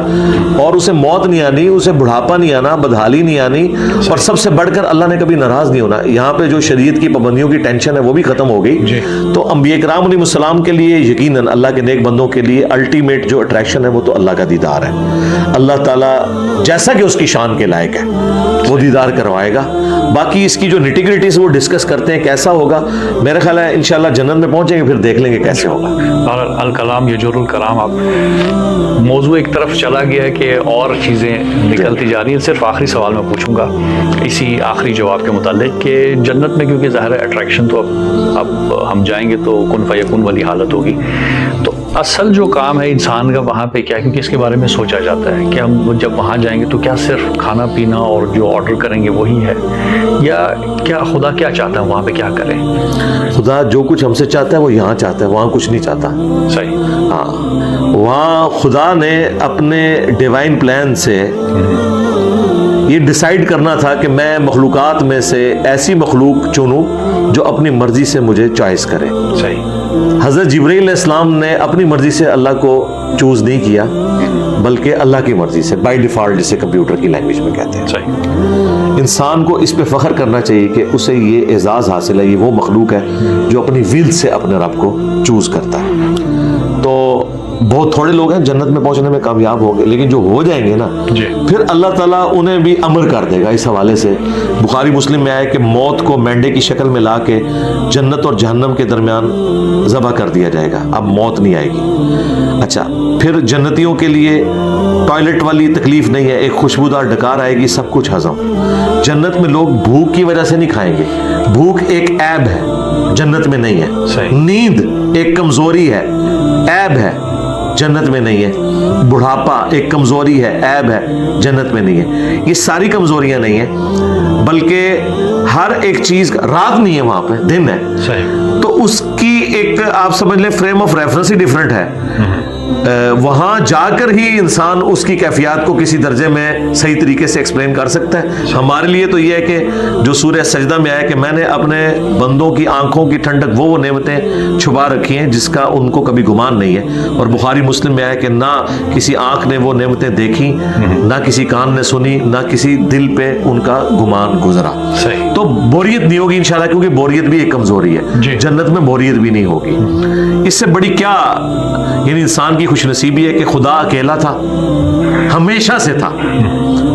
اور اسے موت نہیں آنی، اسے بڑھاپا نہیں آنا، بدحالی نہیں آنی، اور سب سے بڑھ کر اللہ نے کبھی ناراض نہیں ہونا. یہاں پہ جو شریعت کی پابندیوں کی ٹینشن ہے وہ بھی ختم ہو گئی. تو انبیاء کرام علیہ السلام کے لیے یقیناً اللہ کے نیک بندوں کے لیے الٹیمیٹ جو اٹریکشن ہے وہ تو اللہ کا دیدار ہے. اللہ تعالیٰ جیسا کہ اس کی شان کے لائق ہے وہ دیدار کروائے گا. باقی اس کی جو نیٹی گریٹیز وہ ڈسکس کرتے ہیں کیسا ہوگا، میرا خیال ہے انشاءاللہ جنت میں پہنچیں گے پھر دیکھ لیں گے کیسے ہوگا. اور الکلام یجر الکلام، اب موضوع ایک طرف چلا گیا ہے کہ اور چیزیں نکلتی جا رہی ہیں. صرف آخری سوال میں پوچھوں گا اسی آخری جواب کے متعلق کہ جنت میں کیونکہ ظاہر ہے اٹریکشن تو اب ہم جائیں گے تو کن فیکون والی حالت ہوگی، تو اصل جو کام ہے انسان کا وہاں پہ کیا ہے؟ کیونکہ اس کے بارے میں سوچا جاتا ہے کہ ہم جب وہاں جائیں گے تو کیا صرف کھانا پینا اور جو آرڈر کریں گے وہی ہے، یا کیا خدا کیا چاہتا ہے وہاں پہ کیا کریں؟ خدا جو کچھ ہم سے چاہتا ہے وہ یہاں چاہتا ہے، وہاں کچھ نہیں چاہتا. صحیح. ہاں، وہاں خدا نے اپنے ڈیوائن پلان سے یہ ڈیسائیڈ کرنا تھا کہ میں مخلوقات میں سے ایسی مخلوق چنوں جو اپنی مرضی سے مجھے چوائس کرے. صحیح. حضرت جبرائیل علیہ السلام نے اپنی مرضی سے اللہ کو چوز نہیں کیا بلکہ اللہ کی مرضی سے، بائی ڈیفالٹ جسے کمپیوٹر کی لینگویج میں کہتے ہیں. صحیح. انسان کو اس پہ فخر کرنا چاہیے کہ اسے یہ اعزاز حاصل ہے، یہ وہ مخلوق ہے جو اپنی ول سے اپنے رب کو چوز کرتا ہے. تو بہت تھوڑے لوگ ہیں جنت میں پہنچنے میں کامیاب ہوں گے، لیکن جو ہو جائیں گے نا پھر اللہ تعالیٰ انہیں بھی امر کر دے گا. اس حوالے سے بخاری مسلم میں آیا کہ موت کو مینڈے کی شکل میں لا کے جنت اور جہنم کے درمیان ذبح کر دیا جائے گا، اب موت نہیں آئے گی. اچھا، پھر جنتیوں کے لیے ٹوائلٹ والی تکلیف نہیں ہے، ایک خوشبودار ڈکار آئے گی، سب کچھ ہضم. جنت میں لوگ بھوک کی وجہ سے نہیں کھائیں گے، بھوک ایک عیب ہے، جنت میں نہیں ہے. نیند ایک کمزوری ہے، عیب ہے، جنت میں نہیں ہے. بڑھاپا ایک کمزوری ہے، عیب ہے، جنت میں نہیں ہے. یہ ساری کمزوریاں نہیں ہیں بلکہ ہر ایک چیز، رات نہیں ہے وہاں پہ، دن ہے. تو اس کی ایک آپ سمجھ لیں frame of reference he different ہے. وہاں جا کر ہی انسان اس کی کیفیات کو کسی درجے میں صحیح طریقے سے ایکسپلین کر سکتا ہے. ہمارے لیے تو یہ ہے کہ جو سورہ سجدہ میں آیا کہ میں نے اپنے بندوں کی آنکھوں کی ٹھنڈک وہ نعمتیں چھپا رکھی ہیں جس کا ان کو کبھی گمان نہیں ہے. اور بخاری مسلم میں آیا کہ نہ کسی آنکھ نے وہ نعمتیں دیکھی، نہ کسی کان نے سنی، نہ کسی دل پہ ان کا گمان گزرا. تو بوریت نہیں ہوگی انشاءاللہ، کیونکہ بوریت بھی ایک کمزوری ہے. جنت میں بوریت بھی نہیں ہوگی. اس سے بڑی کیا یعنی انسان کی خوش نصیبی ہے کہ خدا اکیلا تھا، ہمیشہ سے تھا.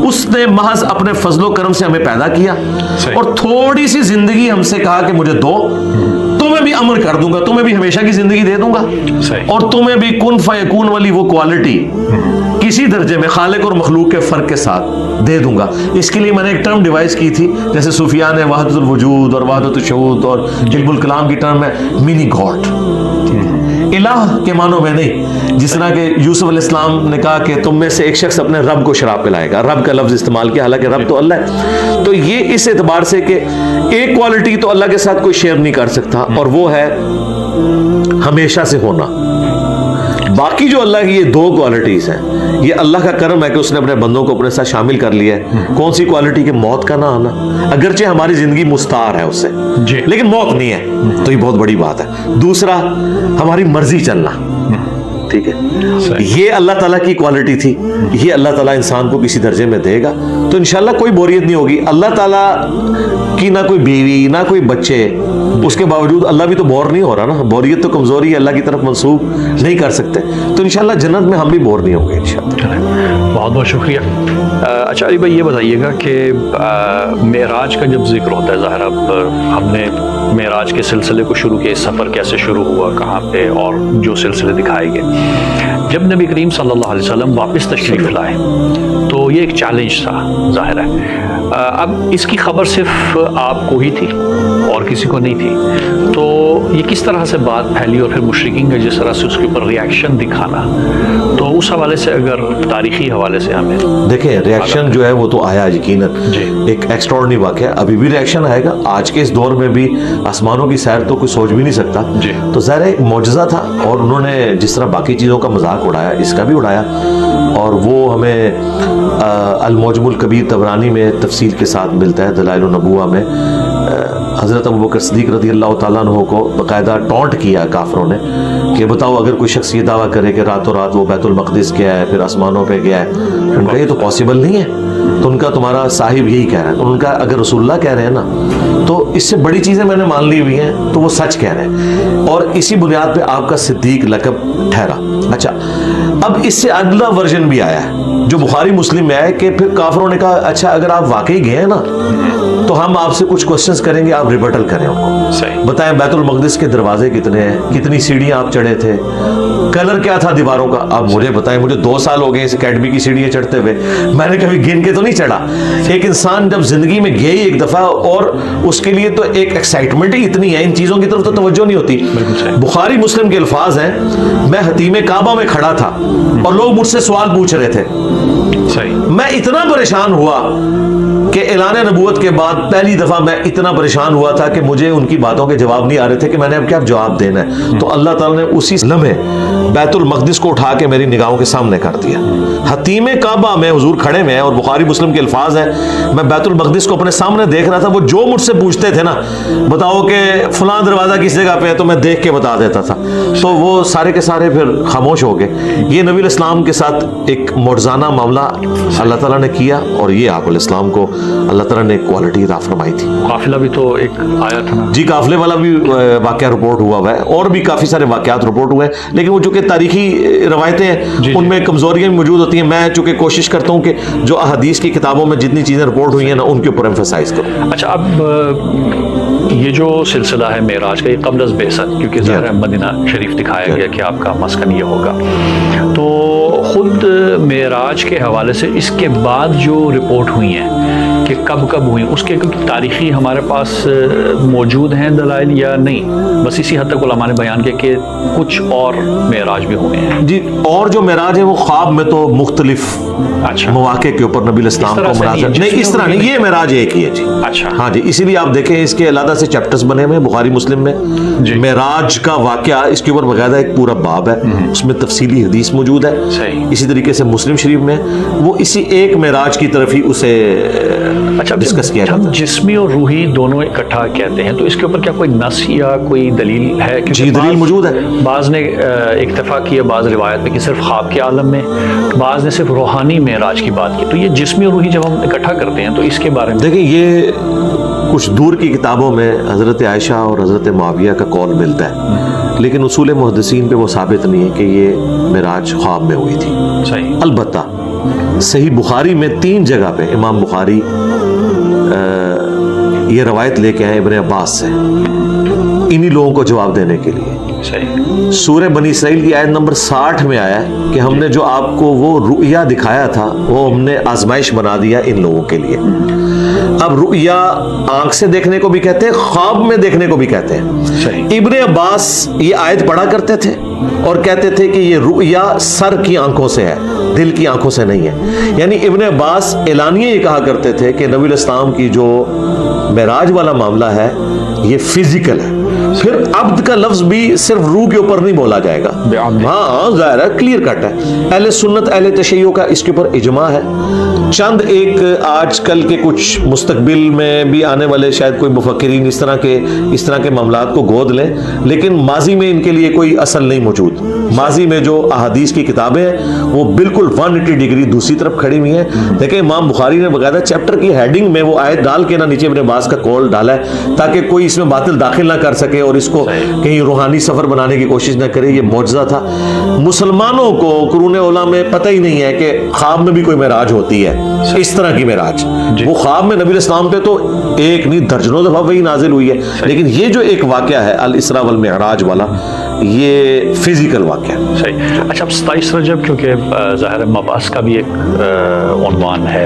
اس نے محض اپنے فضل و کرم سے ہمیں پیدا کیا اور تھوڑی سی زندگی ہم سے کہا کہ مجھے دو، تمہیں بھی امر کر دوں گا، تمہیں بھی ہمیشہ کی زندگی دے دوں گا، اور تمہیں بھی کن فیکون والی وہ کوالٹی کسی درجے میں خالق اور مخلوق کے فرق کے ساتھ دے دوں گا. اس کے لیے میں نے ایک ٹرم ڈیوائز کی تھی، جیسے صوفیاء نے وحدت الوجود اور وحدت الشہود اور علم الکلام کی ٹرم ہے منی گاڈ. الہ کے معنوں میں نہیں، جس طرح کہ یوسف علیہ السلام نے کہا کہ تم میں سے ایک شخص اپنے رب کو شراب پلائے گا، رب کا لفظ استعمال کیا، حالانکہ رب تو اللہ ہے. تو یہ اس اعتبار سے کہ ایک کوالٹی تو اللہ کے ساتھ کوئی شیئر نہیں کر سکتا اور وہ ہے ہمیشہ سے ہونا. باقی جو اللہ کی یہ دو کوالٹیز ہیں، یہ اللہ کا کرم ہے کہ اس نے اپنے بندوں کو اپنے ساتھ شامل کر لیا ہے. کون سی کوالٹی؟ کہ موت کا نہ آنا، اگرچہ ہماری زندگی مستعار ہے اس سے لیکن موت نہیں ہے، تو یہ بہت بڑی بات ہے. دوسرا، ہماری مرضی چلنا. ٹھیک ہے، یہ اللہ تعالیٰ کی کوالٹی تھی، یہ اللہ تعالیٰ انسان کو کسی درجے میں دے گا تو انشاءاللہ کوئی بوریت نہیں ہوگی. اللہ تعالیٰ کی نہ کوئی بیوی نہ کوئی بچے، اس کے باوجود اللہ بھی تو بور نہیں ہو رہا نا. بوریت تو کمزوری ہے، اللہ کی طرف منسوب نہیں کر سکتے. تو انشاءاللہ جنت میں ہم بھی بور نہیں ہوں گے انشاءاللہ. بہت بہت شکریہ. اچھا علی بھائی یہ بتائیے گا کہ معراج کا جب ذکر ہوتا ہے، ظاہر اب ہم نے معراج کے سلسلے کو شروع کیا، سفر کیسے شروع ہوا، کہاں پہ، اور جو سلسلے دکھائے گئے. جب نبی کریم صلی اللہ علیہ وسلم واپس تشریف لائے تو یہ ایک چیلنج تھا ظاہر ہے. اب اس کی خبر صرف آپ کو ہی تھی اور کسی کو نہیں تھی. تو یہ کس طرح سے بات پھیلی اور پھر مشرکین کا جس طرح سے اس کے اوپر ریاکشن دکھانا، تو اس حوالے سے اگر تاریخی حوالے سے ہمیں دیکھیں ریاکشن جو ہے وہ تو آیا یقیناً، جی ایک ایکسٹراڈنری واقعہ، ابھی بھی ریاکشن آئے گا. آج کے اس دور میں بھی آسمانوں کی سیر تو کوئی سوچ بھی نہیں سکتا. جی تو ظاہر ایک معجزہ تھا، اور انہوں نے جس طرح باقی چیزوں کا مذاق اڑایا اس کا بھی اڑایا، اور وہ ہمیں المعجم الکبیر طبرانی میں تفصیل کے ساتھ ملتا ہے. دلائل النبوہ میں حضرت ابوبکر صدیق رضی اللہ تعالیٰ عنہ کو باقاعدہ ٹونٹ کیا کافروں نے کہ بتاؤ اگر کوئی شخص یہ دعویٰ کرے کہ راتوں رات وہ بیت المقدس گیا ہے پھر آسمانوں پہ گیا ہے، ان کا یہ تو پاسبل نہیں ہے. تو ان کا تمہارا صاحب یہی کہہ رہا ہے. تو ان کا اگر رسول اللہ کہہ رہے ہیں نا تو اس سے بڑی چیزیں میں نے مان لی ہوئی ہیں تو وہ سچ کہہ رہے ہیں، اور اسی بنیاد پہ آپ کا صدیق لقب ٹھہرا. اچھا اب اس سے اگلا ورژن بھی آیا ہے جو بخاری مسلم میں آیا کہ پھر کافروں نے کہا اچھا اگر آپ واقعی گئے ہیں نا تو ہم آپ سے کچھ کوشچنز کریں گے، آپ ریبٹل کریں ان کو. صحیح. بتائیں بیت المقدس کے دروازے کتنے ہیں، کتنی سیڑھیاں آپ چڑھے تھے، کلر کیا تھا دیواروں کا. آپ مجھے بتائیں، مجھے 2 سال ہو گئے اس اکیڈمی کی سیڑھیاں چڑھتے ہوئے، میں نے کبھی گن کے تو نہیں چڑھا. ایک انسان جب زندگی میں گئے ایک دفعہ اور اس کے لیے تو ایک ایکسائٹمنٹ ہی اتنی ہے، ان چیزوں کی طرف تو توجہ نہیں ہوتی. بخاری مسلم کے الفاظ ہیں، میں حتیم کعبہ میں کھڑا تھا اور لوگ مجھ سے سوال پوچھ رہے تھے. صحیح. میں اتنا پریشان ہوا کہ اعلان نبوت کے بعد پہلی دفعہ میں اتنا پریشان ہوا تھا کہ مجھے ان کی باتوں کے جواب نہیں آ رہے تھے کہ میں نے اب کیا جواب دینا ہے. تو اللہ تعالیٰ نے اسی لمحے بیت المقدس کو اٹھا کے میری نگاہوں کے سامنے کر دیا. حتیم کعبہ میں حضور کھڑے میں، اور بخاری مسلم کے الفاظ ہیں، میں بیت المقدس کو اپنے سامنے دیکھ رہا تھا. وہ جو مجھ سے پوچھتے تھے نا بتاؤ کہ فلاں دروازہ کس جگہ پہ ہے، تو میں دیکھ کے بتا دیتا تھا. تو وہ سارے کے سارے پھر خاموش ہو گئے. یہ نبی الاسلام کے ساتھ ایک معجزانہ معاملہ اللہ تعالیٰ نے کیا، اور یہ آپ علیہ السلام کو اللہ تعالیٰ نے کوالٹی عطا فرمائی تھی. قافلہ بھی تو ایک آیا تھا نا. جی قافلے والا بھی واقعہ رپورٹ ہوا ہے، اور بھی کافی سارے واقعات رپورٹ ہوئے ہیں، لیکن وہ چونکہ تاریخی روایتیں ہیں ان میں کمزوریاں بھی موجود ہوتی ہیں. میں چونکہ کوشش کرتا ہوں کہ جو احادیث کی کتابوں میں جتنی چیزیں رپورٹ ہوئی ہیں نا ان کے اوپر ایمفسائز کروں. اچھا اب یہ جو سلسلہ ہے معراج کا، یہ قبل از بعثت، کیونکہ ظاہر ہے مدینہ شریف دکھایا گیا کہ آپ کا مسکن یہ ہوگا، تو خود معراج کے حوالے سے اس کے بعد جو رپورٹ ہوئی ہیں کہ کب ہوئی، اس کے تاریخی ہمارے پاس موجود ہیں دلائل یا نہیں؟ بس اسی حد تک علماء نے بیان کیا کہ کچھ اور معراج بھی ہوئے ہیں. جی اور جو معراج ہے وہ خواب میں تو مختلف مواقع کے اوپر نبی الاسلام کو مناظر نہیں، اس طرح نہیں، یہ معراج ایک ہی ہے. جی اچھا ہاں جی، اسی لیے آپ دیکھیں اس کے علیحدہ سے چیپٹرز بنے ہوئے ہیں بخاری مسلم میں. معراج کا واقعہ اس کے اوپر باقاعدہ ایک پورا باب ہے، اس میں تفصیلی حدیث موجود ہے. اسی طریقے سے مسلم شریف میں وہ اسی ایک معراج کی طرف ہی اسے ڈسکس کیا جاتا ہے. جسمی اور روحی دونوں اکٹھا کہتے ہیں، تو اس کے اوپر کیا کوئی نص یا کوئی دلیل ہے؟ جی دلیل موجود ہے. بعض نے اکتفا کیا بعض روایت میں کہ صرف خواب کے عالم میں، بعض نے صرف روحانی معراج کی بات کی. تو یہ جسمی اور روحی جب ہم اکٹھا کرتے ہیں تو اس کے بارے میں دیکھیں، یہ کچھ دور کی کتابوں میں حضرت عائشہ اور حضرت معاویہ کا قول ملتا ہے، لیکن اصول محدثین پہ وہ ثابت نہیں ہے کہ یہ معراج خواب میں ہوئی تھی. صحیح. البتہ صحیح بخاری میں 3 جگہ پہ امام بخاری یہ روایت لے کے آئے ابن عباس سے انہی لوگوں کو جواب دینے کے لیے. صحیح. سورہ بنی اسرائیل کی آیت نمبر 60 میں آیا ہے کہ ہم نے جو آپ کو وہ رؤیا دکھایا تھا وہ ہم نے آزمائش بنا دیا ان لوگوں کے لیے. اب رؤیا آنکھ سے دیکھنے کو بھی کہتے ہیں، خواب میں دیکھنے کو بھی کہتے ہیں. صحیح. ابن عباس یہ آیت پڑھا کرتے تھے اور کہتے تھے کہ یہ رؤیا سر کی آنکھوں سے ہے، دل کی آنکھوں سے نہیں ہے. یعنی ابن عباس اعلانیہ یہ کہا کرتے تھے کہ نبی الاسلام کی جو معراج والا معاملہ ہے یہ فزیکل ہے. پھر عبد کا لفظ بھی صرف روح کے اوپر نہیں بولا جائے گا. ہاں ظاہر ہے، کلیئر کٹ ہے. اہل سنت اہل تشیع کا اس کے اوپر اجماع ہے. چند ایک آج کل کے کچھ مستقبل میں بھی آنے والے شاید کوئی مفکرین اس طرح کے معاملات کو گود لیں، لیکن ماضی میں ان کے لیے کوئی اصل نہیں موجود. ماضی میں جو احادیث کی کتابیں ہیں وہ بالکل 180 ڈگری دوسری طرف کھڑی ہوئی ہیں. دیکھیں امام بخاری نے باقاعدہ چیپٹر کی ہیڈنگ میں وہ آیت ڈال کے نیچے ابن عباس کا قول ڈالا ہے تاکہ کوئی اس میں باطل داخل نہ کر سکے اور اس کو کہیں روحانی سفر بنانے کی کوشش نہ کرے. یہ معجزہ تھا. مسلمانوں کو قرون اولیٰ میں پتہ ہی نہیں ہے کہ خواب میں بھی کوئی معراج ہوتی ہے، اس طرح کی معراج. وہ خواب میں نبی الاسلام پہ تو ایک نہیں درجنوں دفعہ وہی نازل ہوئی ہے، لیکن یہ جو ایک واقعہ ہے الاسراء والمعراج والا یہ فزیکل واقعہ ہے. صحیح. اچھا اب 27 رجب کیونکہ ظاہر مبعث کا بھی ایک عنوان ہے،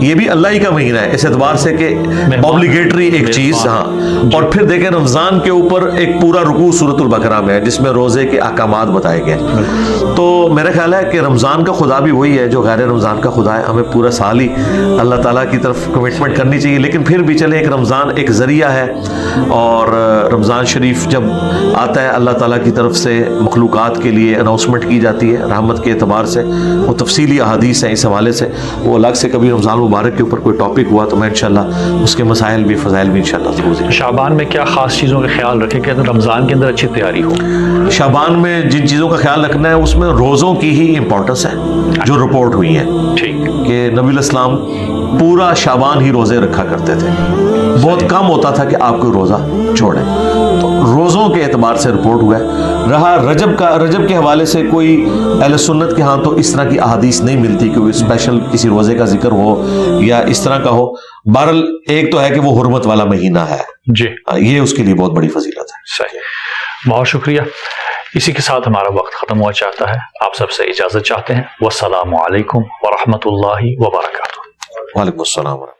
یہ بھی اللہ ہی کا مہینہ ہے اس اعتبار سے کہ اوبلیگیٹری ایک چیز. ہاں, اور پھر دیکھیں رمضان کے اوپر ایک پورا رکوع سورۃ البقرہ میں ہے جس میں روزے کے احکامات بتائے گئے. تو میرا خیال ہے کہ رمضان کا خدا بھی وہی ہے جو غیر رمضان کا خدا ہے. ہمیں پورا سال ہی اللہ تعالیٰ کی طرف کمٹمنٹ کرنی چاہیے, لیکن پھر بھی چلے ایک رمضان ایک ذریعہ ہے, اور رمضان شریف جب آتا ہے اللہ تعالیٰ کی طرف سے مخلوقات کے لیے اناؤنسمنٹ کی جاتی ہے رحمت کے اعتبار سے. وہ تفصیلی احادیث ہیں اس حوالے سے, وہ الگ سے کبھی رمضان مبارک کے اوپر کوئی ٹاپک ہوا تو میں انشاءاللہ اس کے مسائل بھی فضائل بھی انشاءاللہ ضرور. شعبان میں کیا خاص چیزوں کا خیال رکھیں کہ رمضان کے اندر اچھی تیاری ہو؟ شعبان میں جن چیزوں کا خیال رکھنا ہے اس میں روزوں کی ہی امپورٹنس ہے جو رپورٹ ہوئی ہیں. ٹھیک, کہ نبی الاسلام پورا شعبان ہی روزے رکھا کرتے تھے, بہت کم ہوتا تھا کہ آپ کوئی روزہ چھوڑیں. تو روزوں کے اعتبار سے رپورٹ ہوا ہے. رہا رجب کے حوالے سے کوئی اہل سنت کے ہاں تو اس طرح کی احادیث نہیں ملتی کہ اسپیشل کسی روزے کا ذکر ہو یا اس طرح کا ہو. بہرحال ایک تو ہے کہ وہ حرمت والا مہینہ ہے جی, یہ اس کے لیے بہت بڑی فضیلت ہے. صحیح, بہت شکریہ. اسی کے ساتھ ہمارا وقت ختم ہوا چاہتا ہے. آپ سب سے اجازت چاہتے ہیں. والسلام علیکم ورحمۃ اللہ وبرکاتہ. وعلیکم السلام ورحمۃ اللہ.